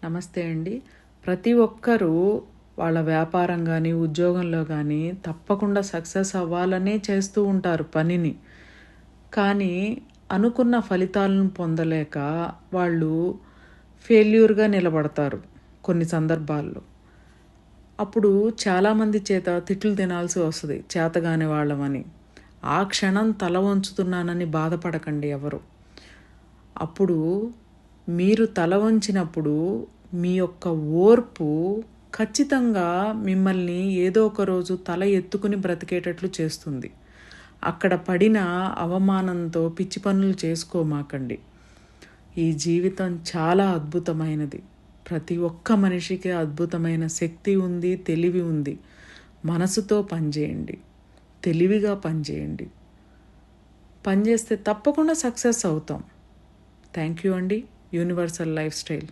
నమస్తే అండి. ప్రతి ఒక్కరూ వాళ్ళ వ్యాపారం గానీ, ఉద్యోగంలో గానీ తప్పకుండా సక్సెస్ అవ్వాలనే చేస్తూ ఉంటారు పనిని. కానీ అనుకున్న ఫలితాలను పొందలేక వాళ్ళు ఫెయిల్యూర్‌గా నిలబడతారు కొన్ని సందర్భాల్లో. అప్పుడు చాలామంది చేత తిట్లు తినాల్సి వస్తది చేతగాని వాళ్ళమని. ఆ క్షణం తల వంచుతున్నానని బాధపడకండి ఎవరు. అప్పుడు మీరు తల వంచినప్పుడు మీ యొక్క ఓర్పు ఖచ్చితంగా మిమ్మల్ని ఏదో ఒక రోజు తల ఎత్తుకుని బ్రతికేటట్లు చేస్తుంది. అక్కడ పడిన అవమానంతో పిచ్చి పనులు చేసుకోమాకండి. ఈ జీవితం చాలా అద్భుతమైనది. ప్రతి ఒక్క మనిషికి అద్భుతమైన శక్తి ఉంది, తెలివి ఉంది. మనసుతో పనిచేయండి, తెలివిగా పనిచేయండి. పనిచేస్తే తప్పకుండా సక్సెస్ అవుతాం. థ్యాంక్ యూ అండి. Universal life style.